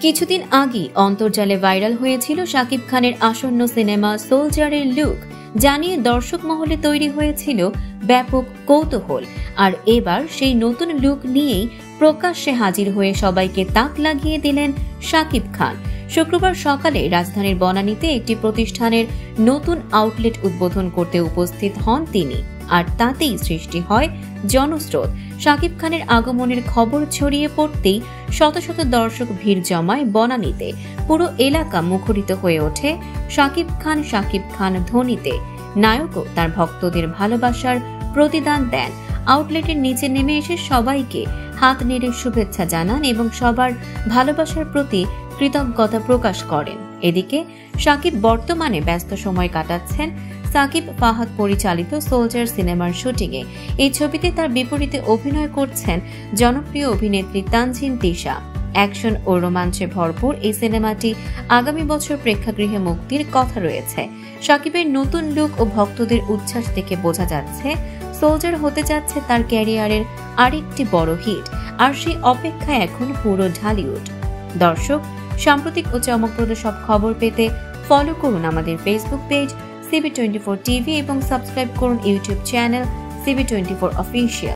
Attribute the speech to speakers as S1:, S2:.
S1: কিছুদিন আগেই অন্তর্জালে ভাইরাল হয়েছিল শাকিব খানের আসন্ন সিনেমা সোলজারের লুক, যা নিয়ে দর্শক মহলে তৈরি হয়েছিল ব্যাপক কৌতূহল। আর এবার সেই নতুন লুক নিয়েই প্রকাশ্যে হাজির হয়ে সবাইকে তাক লাগিয়ে দিলেন শাকিব খান। শুক্রবার সকালে রাজধানীর বনানীতে একটি প্রতিষ্ঠানের নতুন আউটলেট উদ্বোধন করতে উপস্থিত হন তিনি, আর তাতেই সৃষ্টি হয় জনস্রোত। শাকিব খানের আগমনের খবর ছড়িয়ে পড়তেই শত শত দর্শক ভিড় জমায় বনানীতে। পুরো এলাকা মুখরিত হয়ে ওঠে শাকিব খান ধ্বনিতে। নায়কও তার ভক্তদের ভালোবাসার প্রতিদান দেন। আউটলেটের নিচে নেমে এসে সবাইকে হাত নেড়ে শুভেচ্ছা জানান এবং সবার ভালোবাসার প্রতি কৃতজ্ঞতা প্রকাশ করেন। এদিকে শাকিব বর্তমানে ব্যস্ত সময় কাটাচ্ছেন সাকিব ফাহাদ পরিচালিত সোলজার সিনেমার শুটিংয়ে। এই ছবিতে তার বিপরীতে অভিনয় করছেন জনপ্রিয় অভিনেত্রী তানজিন তিশা। অ্যাকশন ও রোমাঞ্চে ভরপুর এই সিনেমাটি আগামী বছর প্রেক্ষাগৃহে মুক্তির কথা রয়েছে। শাকিবের নতুন লুক ও ভক্তদের উচ্ছ্বাস দেখে বোঝা যাচ্ছে সোলজার হতে যাচ্ছে তার ক্যারিয়ারের আরেকটি বড় হিট, আর সেই অপেক্ষায় এখন পুরো ঢালিউড। দর্শক, সাম্প্রতিক ও চমকপ্রদ সব খবর পেতে ফলো করুন আমাদের ফেসবুক পেজ CB24 TV এবং সাবস্ক্রাইব করুন ইউটিউব চ্যানেল CB24 অফিসিয়াল।